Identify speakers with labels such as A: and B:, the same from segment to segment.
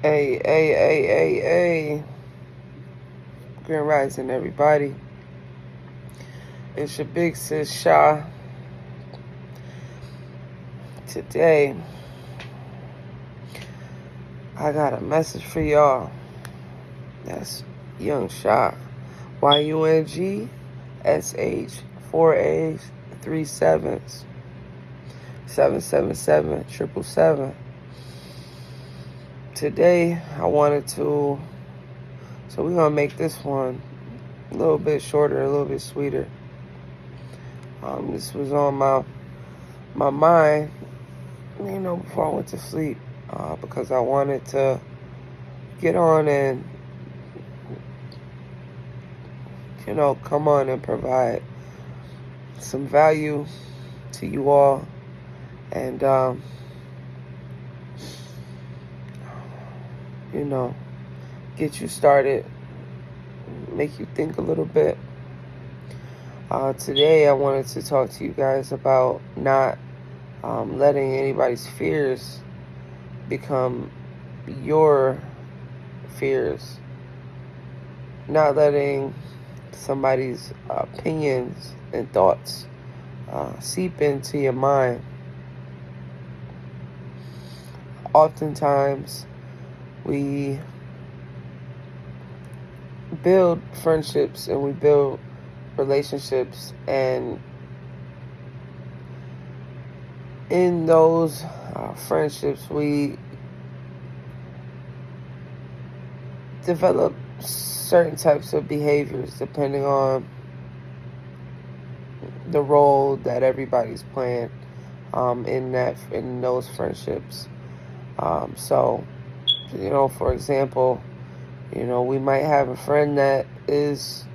A: Hey. Grand Rising, everybody. It's your big sis Sha. Today, I got a message for y'all. That's Young Sha. YUNG SH 4 A's 3 7s 777 777. Today, I wanted to. So we're gonna make this one a little bit shorter, a little bit sweeter. This was on my mind, before I went to sleep, because I wanted to get on and, come on and provide some value to you all, and, get you started, make you think a little bit. Today I wanted to talk to you guys about not letting anybody's fears become your fears. Not letting somebody's opinions and thoughts seep into your mind. Oftentimes, we build friendships and we build relationships, and in those friendships we develop certain types of behaviors depending on the role that everybody's playing in those friendships. So for example, we might have a friend that is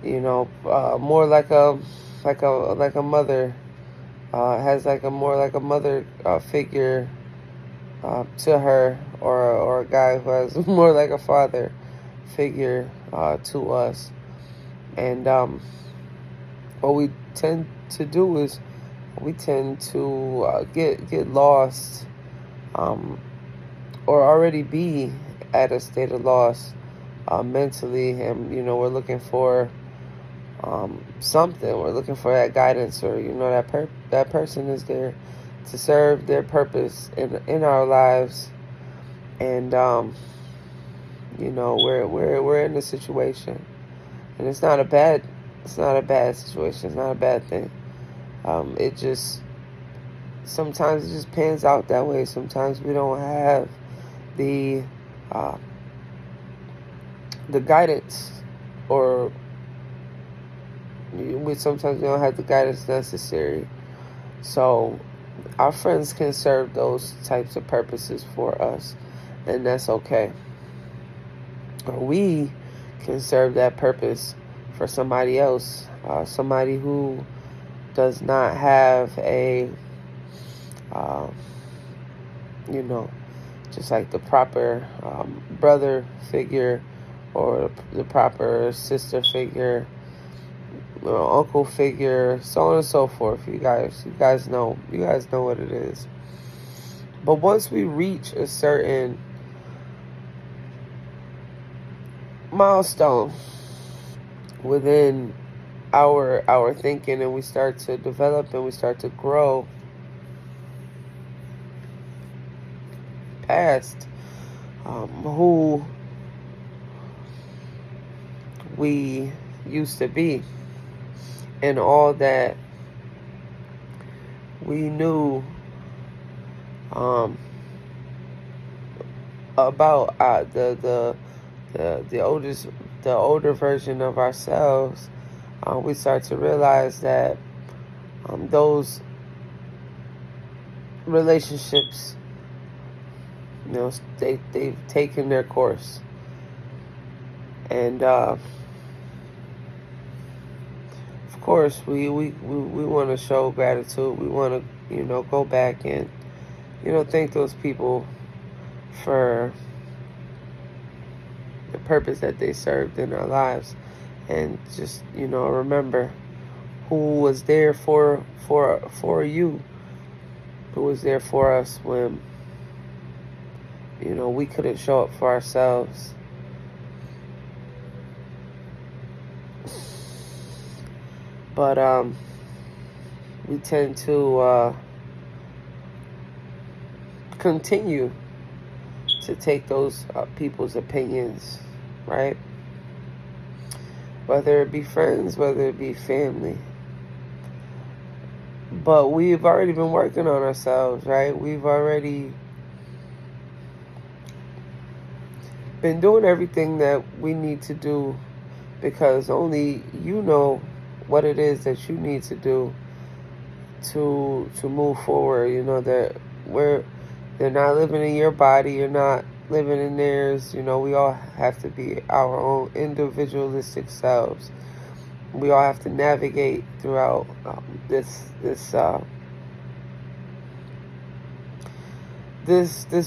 A: more like a mother, has more like a mother figure to her, or a guy who has more like a father figure to us. And what we tend to do is we tend to get lost, or already be at a state of loss mentally, and we're looking for something. We're looking for that guidance, or that person is there to serve their purpose in our lives, and we're in a situation, and it's not a bad situation. It's not a bad thing. It just sometimes it just pans out that way. Sometimes we don't have the guidance, or sometimes we don't have the guidance necessary. So our friends can serve those types of purposes for us, and that's okay. Or we can serve that purpose for somebody else, somebody who does not have a, just like the proper brother figure, or the proper sister figure, uncle figure, so on and so forth. You guys know what it is. But once we reach a certain milestone within our thinking, and we start to develop and we start to grow past who we used to be, and all that we knew about the older version of ourselves, we start to realize that those relationships, they've taken their course, and of course we want to show gratitude. We want to go back and thank those people for the purpose that they served in our lives, and just remember who was there for you, who was there for us when we couldn't show up for ourselves. But we tend to continue to take those people's opinions, right? Whether it be friends, whether it be family. But we've already been working on ourselves, right? We've already been doing everything that we need to do, because only you know what it is that you need to do to move forward. That they're not living in your body, you're not living in theirs. We all have to be our own individualistic selves. We all have to navigate throughout this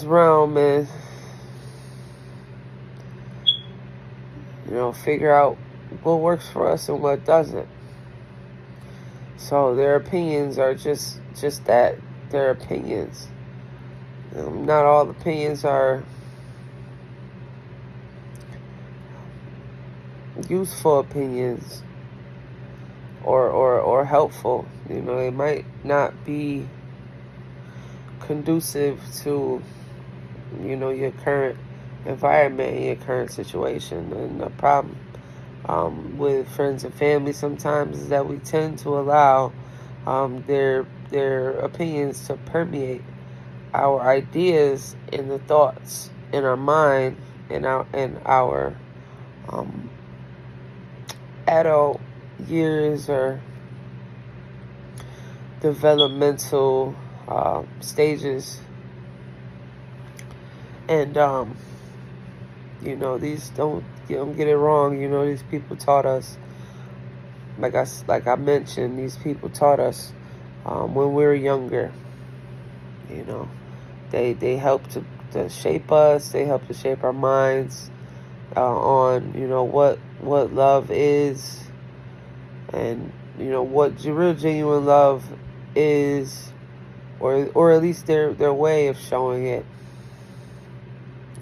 A: realm, and figure out what works for us and what doesn't. So their opinions are just that, their opinions. Not all opinions are useful opinions or helpful. They might not be conducive to your current environment, your current situation. And the problem with friends and family sometimes is that we tend to allow their opinions to permeate our ideas and the thoughts in our mind and our adult years or developmental stages. And these don't get it wrong. These people taught us, like I mentioned, these people taught us when we were younger. They helped to shape us. They helped to shape our minds on what love is, and what real genuine love is, or at least their way of showing it.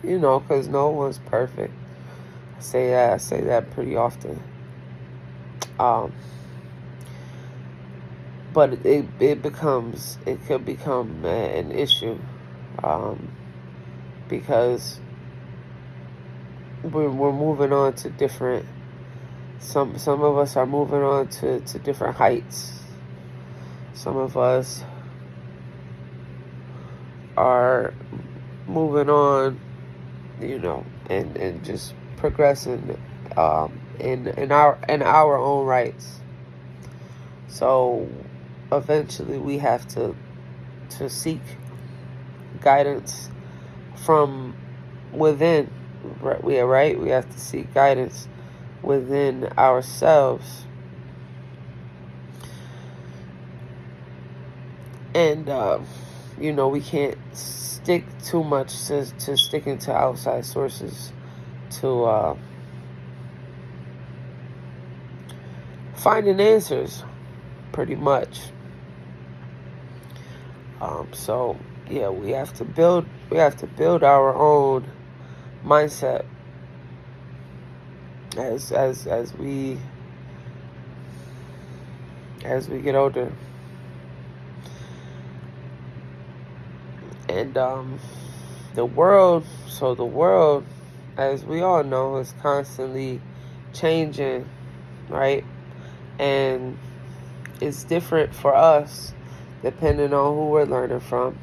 A: Because no one's perfect. I say that pretty often. But it could become an issue, because we're moving on to different. Some of us are moving on to different heights. Some of us are moving on, and just progressing in our own rights. So eventually we have to seek guidance from within. We have to seek guidance within ourselves. And we can't stick too much to sticking to outside sources to finding answers, pretty much. So yeah, we have to build our own mindset as we get older. And the world, as we all know, is constantly changing, right? And it's different for us depending on who we're learning from.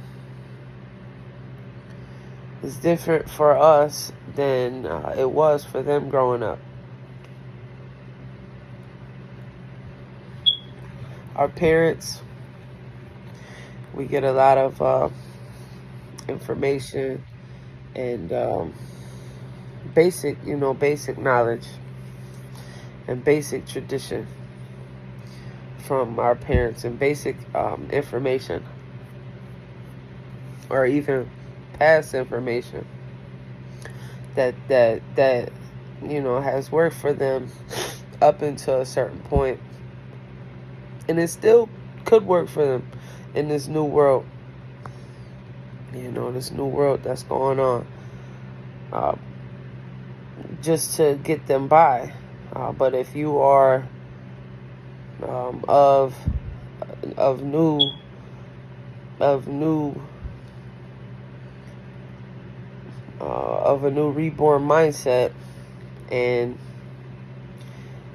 A: It's different for us than it was for them growing up. Our parents, we get a lot of information and basic knowledge and basic tradition from our parents, and basic information, or even past information that has worked for them up until a certain point, and it still could work for them in this new world. This new world that's going on. uh, just to get them by. But if you are of new of a new reborn mindset, and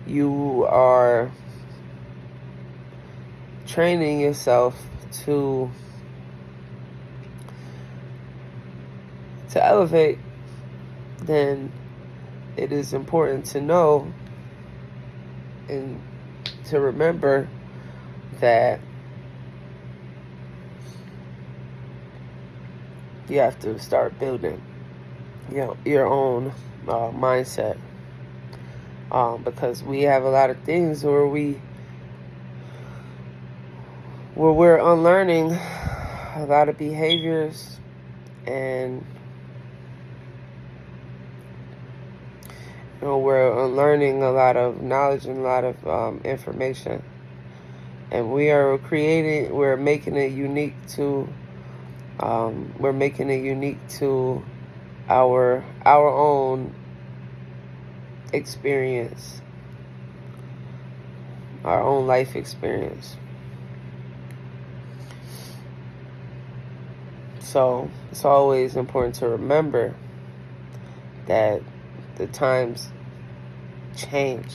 A: you are training yourself to elevate, then it is important to know and to remember that you have to start building, your own mindset, because we have a lot of things where we're unlearning a lot of behaviors, and we're unlearning a lot of knowledge and a lot of information, and we're making it unique to our own experience, our own life experience. So it's always important to remember that the times change,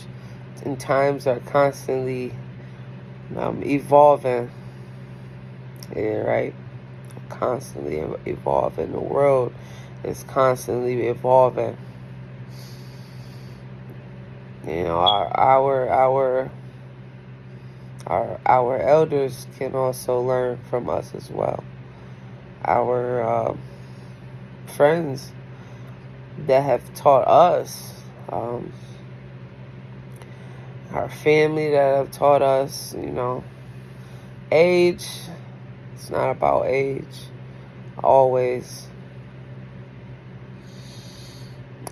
A: and times are constantly evolving. Yeah, right? Constantly evolving. The world is constantly evolving. Our elders can also learn from us as well. Our friends that have taught us, our family that have taught us, age, it's not about age, always.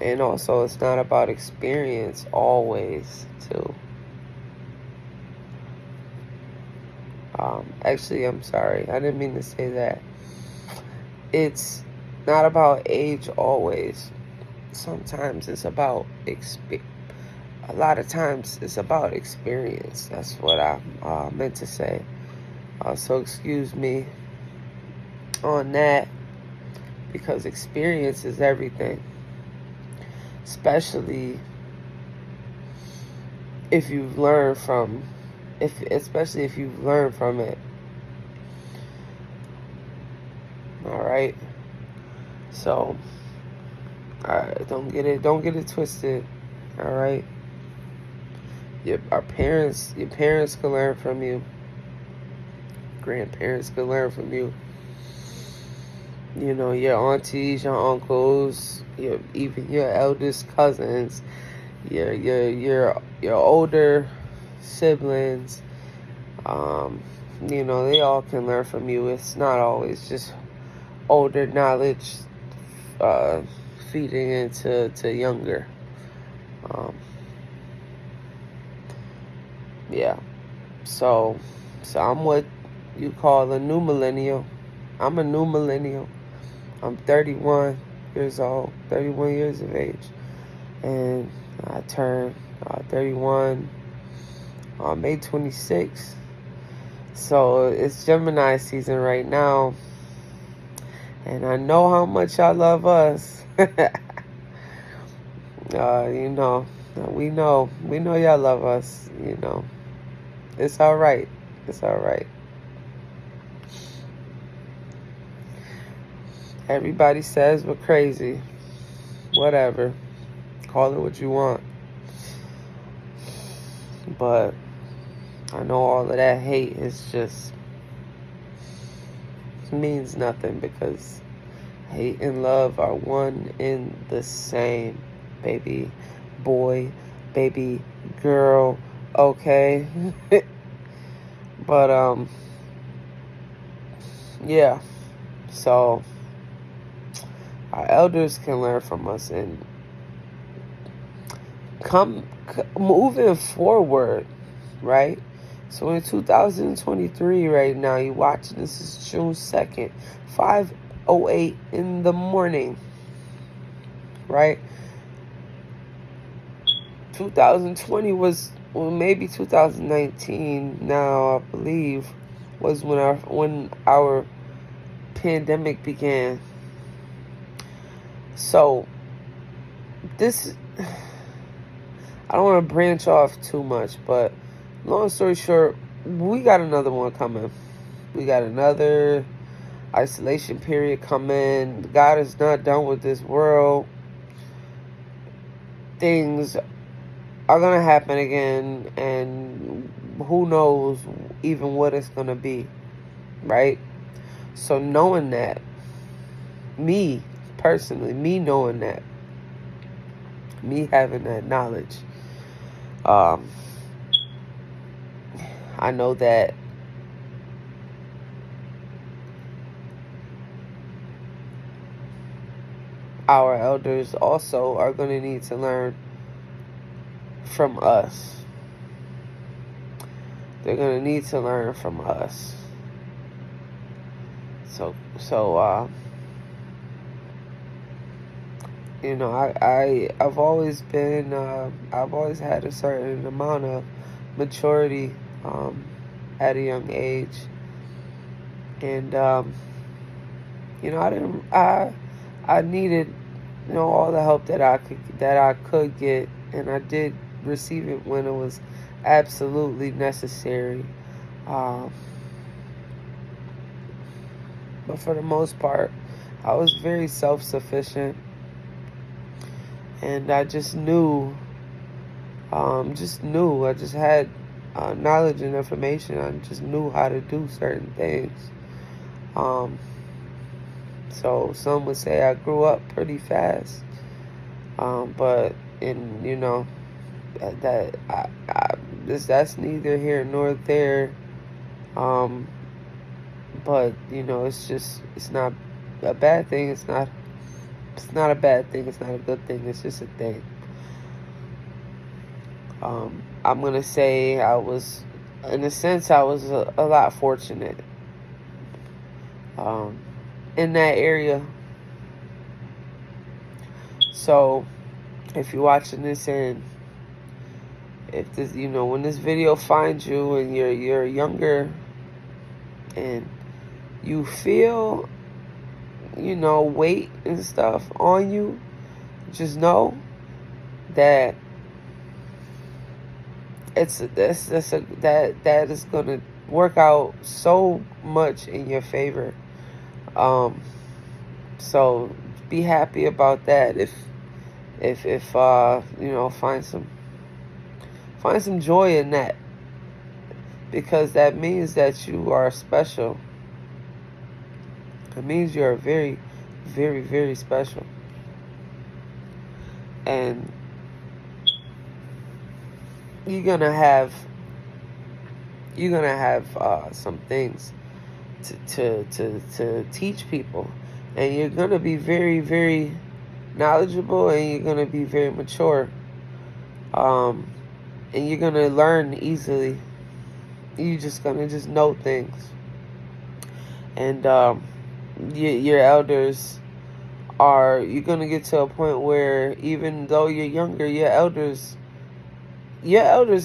A: And also, it's not about experience, always, too. Actually, I'm sorry. I didn't mean to say that. It's not about age, always. Sometimes it's about a lot of times it's about experience. That's what I meant to say. So excuse me on that, because experience is everything. Especially if you've learned from it. All right. So, all right, don't get it twisted. All right. Your parents can learn from you. Grandparents can learn from you. Your aunties, your uncles, even your eldest cousins, your older siblings. They all can learn from you. It's not always just older knowledge feeding into younger. Yeah. So I'm what you call a new millennial. I'm a new millennial. I'm 31 years old, 31 years of age. And I turned 31 on May 26th. So it's Gemini season right now. And I know how much y'all love us. We know y'all love us. It's all right. It's all right. Everybody says we're crazy. Whatever. Call it what you want. But I know all of that hate is just means nothing, because hate and love are one and the same, baby boy, baby girl, okay? But yeah. So our elders can learn from us, and moving forward, right? So in 2023 right now, you watching this is June 2nd, 5:08 in the morning. right? 2020 was, well, maybe 2019 now, I believe, was when our pandemic began. So this, I don't want to branch off too much, but long story short, we got another one coming. We got another isolation period coming. God is not done with this world. Things are going to happen again, and who knows even what it's going to be, right? So knowing that, me personally, me knowing that, me having that knowledge, I know that our elders also are going to need to learn from us. They're going to need to learn from us. So you know, I've always been, I've always had a certain amount of maturity at a young age, and you know, I needed, you know, all the help that I could get, and I did receive it when it was absolutely necessary. But for the most part, I was very self-sufficient, and I just knew, I just had knowledge and information. I just knew how to do certain things. So some would say I grew up pretty fast, but you know, that's neither here nor there. But you know, it's not a bad thing. It's not a bad thing. It's not a good thing. It's just a thing. I'm gonna say in a sense, I was a lot fortunate in that area. So if you're watching this, and if this, you know, when this video finds you and you're younger and you feel, you know, weight and stuff on you, just know that that is gonna work out so much in your favor. So be happy about that. If you know, find some joy in that, because that means that you are special. It means you are very, very, very special. And you're gonna have some things to teach people, and you're gonna be very, very knowledgeable, and you're gonna be very mature, and you're gonna learn easily. You're just gonna know things, and your elders you're gonna get to a point where, even though you're younger, your elders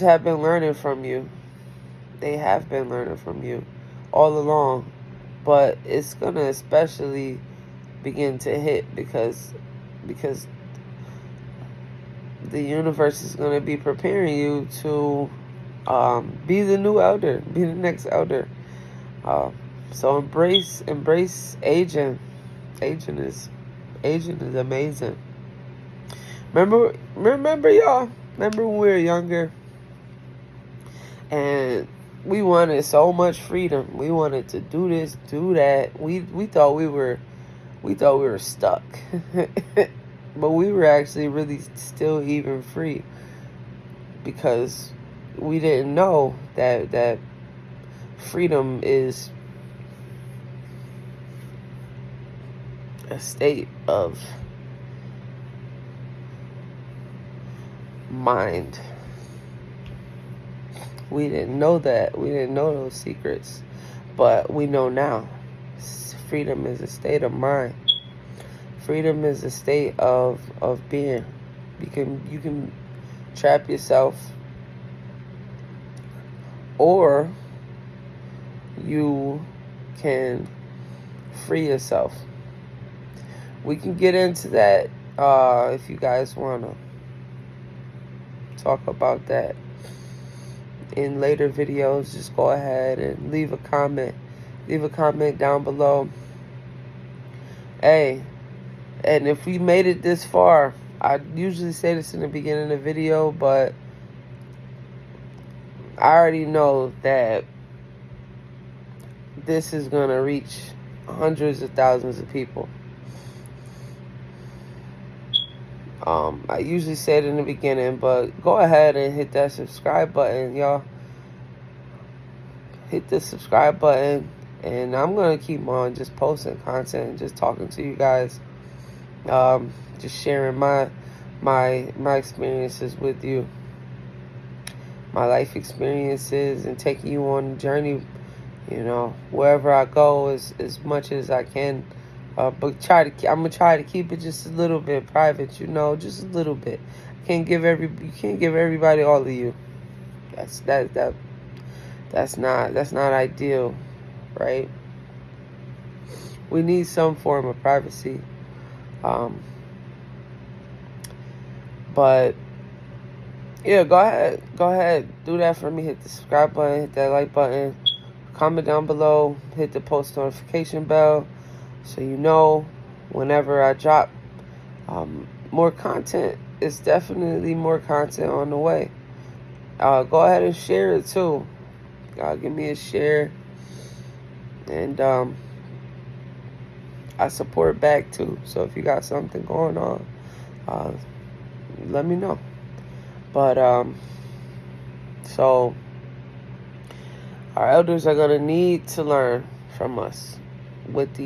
A: have been learning from you. They have been learning from you all along, but it's gonna especially begin to hit because the universe is gonna be preparing you to be the new elder, be the next elder. So embrace aging. Aging is amazing. Remember y'all? Remember when we were younger and we wanted so much freedom. We wanted to do this, do that. We thought we were stuck. But we were actually really still even free, because we didn't know that freedom is a state of mind. We didn't know that. We didn't know those secrets, but we know now. Freedom is a state of mind. freedom is a state of being. You can trap yourself, or you can free yourself. We can get into that if you guys want to talk about that in later videos. Just go ahead and leave a comment. Leave a comment down below. Hey, and if we made it this far, I usually say this in the beginning of the video, but I already know that this is going to reach hundreds of thousands of people. I usually say it in the beginning, but go ahead and hit that subscribe button, y'all. Hit the subscribe button, and I'm going to keep on just posting content and just talking to you guys. Just sharing my experiences with you, my life experiences, and taking you on a journey, you know, wherever I go as much as I can. But I'm gonna try to keep it just a little bit private, you know, just a little bit. You can't give everybody all of you. That's not ideal, right? We need some form of privacy. But yeah, go ahead, do that for me. Hit the subscribe button, hit that like button, comment down below, hit the post notification bell, so you know whenever I drop more content. It's definitely more content on the way. Go ahead and share it too. Give me a share, and I support back too. So if you got something going on, let me know. But so our elders are gonna need to learn from us. With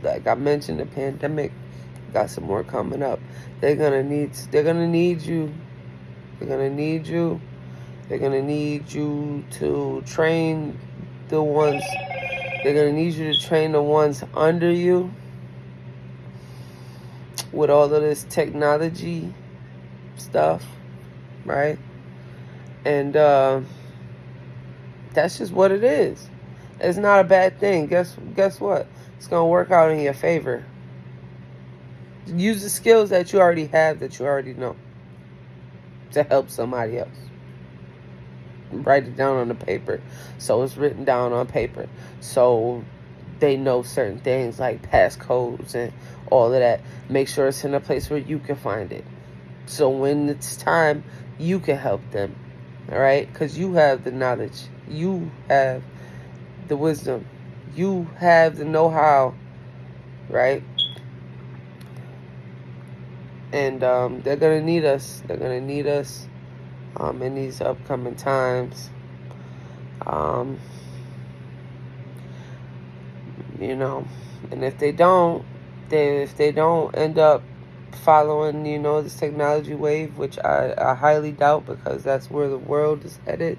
A: like I mentioned, the pandemic, got some more coming up. They're gonna need you. They're gonna need you. They're gonna need you to train the ones. They're gonna need you to train the ones under you with all of this technology stuff, right? And that's just what it is. It's not a bad thing. Guess what? It's gonna work out in your favor. Use the skills that you already have, that you already know, to help somebody else. Write it down on the paper, so it's written down on paper, so they know certain things like passcodes and all of that. Make sure it's in a place where you can find it, so when it's time, you can help them. All right, because you have the knowledge, you have the wisdom, you have the know-how, right? And they're gonna need us. They're gonna need us in these upcoming times. You know, and if they don't end up following, you know, this technology wave, which I highly doubt, because that's where the world is headed.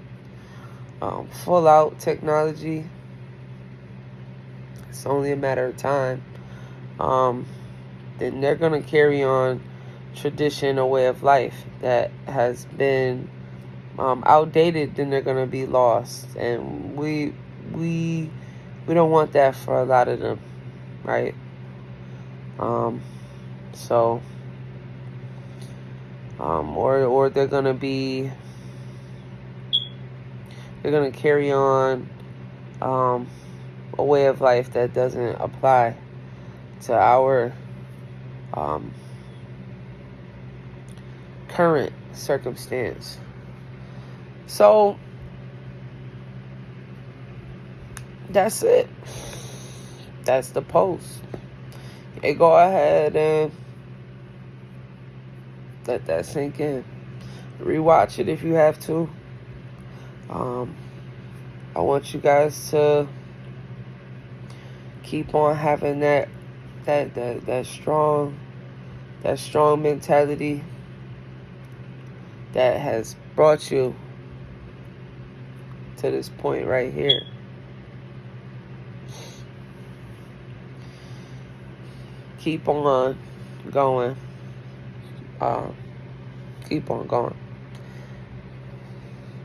A: Full out technology. It's only a matter of time. Then they're gonna carry on tradition, a way of life that has been outdated. Then they're gonna be lost, and we don't want that for a lot of them, right? So or they're gonna carry on a way of life that doesn't apply to our current circumstance. So that's it. That's the post. Hey, go ahead and let that sink in. Rewatch it if you have to. I want you guys to keep on having that strong mentality that has brought you to this point right here. Keep on going. Keep on going.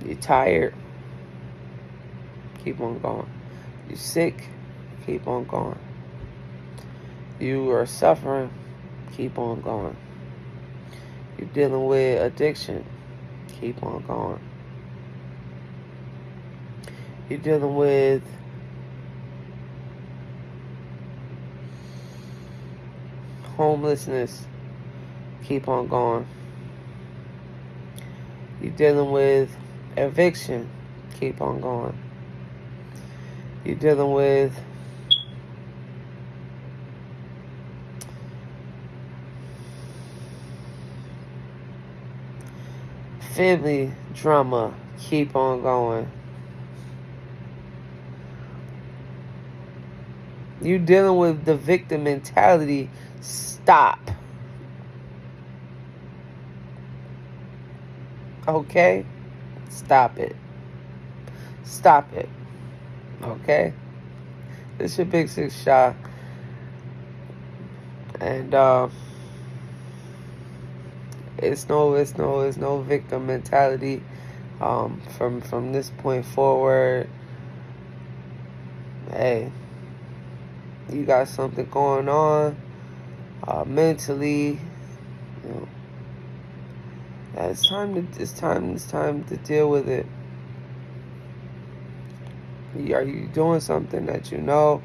A: You're tired, keep on going. You're sick, keep on going. You are suffering, keep on going. You're dealing with addiction, keep on going. You're dealing with homelessness, keep on going. You're dealing with eviction, keep on going. You're dealing with family drama, keep on going. You dealing with the victim mentality, stop. Okay? Stop it. Stop it. Okay? This your Big Six Shy. And it's no victim mentality. From this point forward, hey, you got something going on mentally. You know, it's time to deal with it. Are you doing something that you know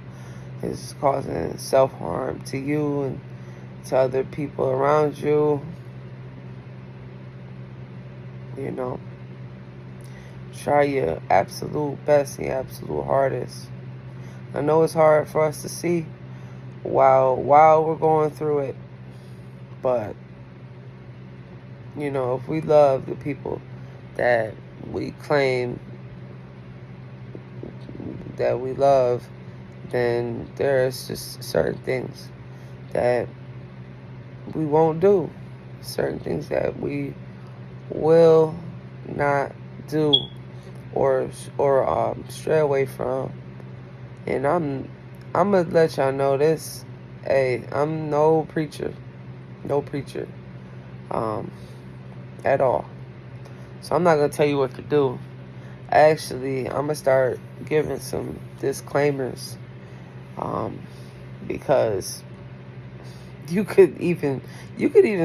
A: is causing self-harm to you and to other people around you? You know, try your absolute best and your absolute hardest. I know it's hard for us to see while we're going through it, but you know, if we love the people that we claim that we love, then there's just certain things that we won't do, certain things that we will not do or stray away from. And I'm gonna let y'all know this. Hey, I'm no preacher at all. So I'm not gonna tell you what to do. Actually, I'm gonna start giving some disclaimers, because you could even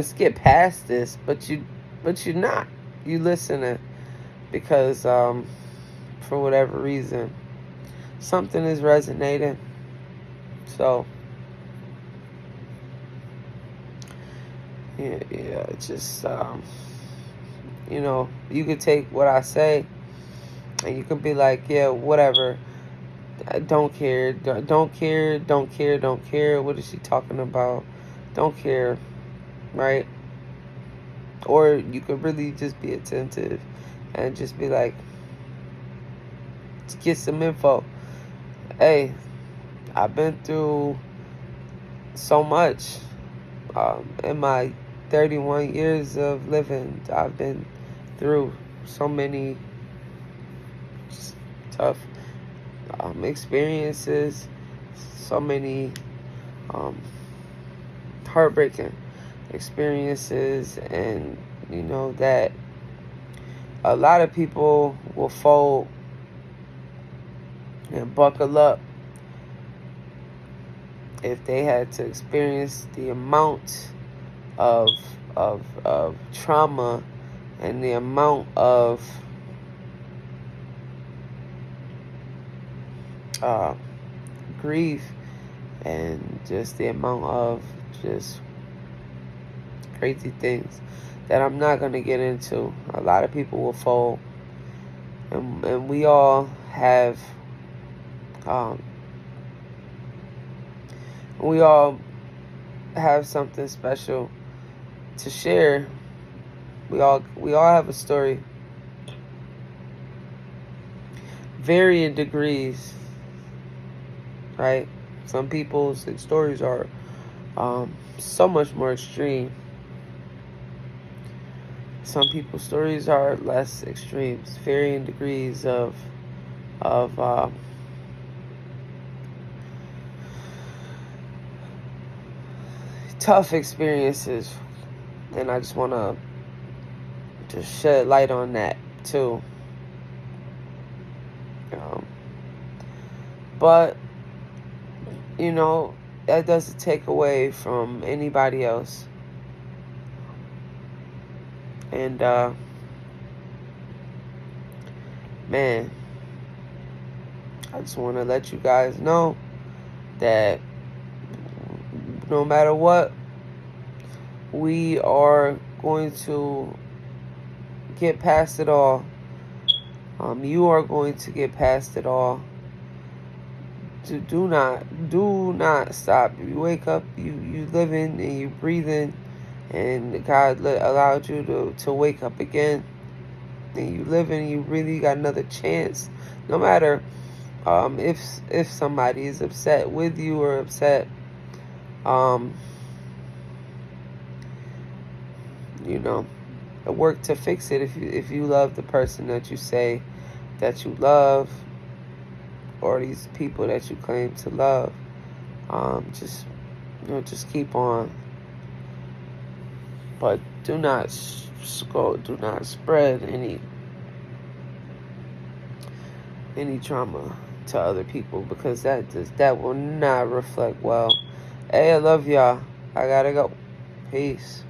A: skip past this, but you're not. You listening because for whatever reason something is resonating. So yeah, just you know, you could take what I say and you could be like, yeah, whatever. I don't care. Don't care. What is she talking about? Don't care, right? Or you could really just be attentive and just be like, get some info. Hey, I've been through so much in my 31 years of living. I've been through so many tough experiences, so many heartbreaking experiences, and you know that a lot of people will fold and buckle up if they had to experience the amount of trauma and the amount of grief and just the amount of just crazy things that I'm not going to get into. A lot of people will fold, and we all have something special to share. We all have a story, varying degrees, right? Some people's stories are so much more extreme. Some people's stories are less extreme, varying degrees of tough experiences, and I just want to just shed light on that too. Um, but you know, that doesn't take away from anybody else. And man, I just want to let you guys know that no matter what, we are going to get past it all. You are going to get past it all. Do not stop. You wake up, you living and you breathing, and God allowed you to wake up again, and you living. You really got another chance. No matter if somebody is upset with you or upset, you know, work to fix it. If you love the person that you say that you love, or these people that you claim to love, just just keep on. But do not spread any trauma to other people, because that will not reflect well. Hey, I love y'all. I gotta go. Peace.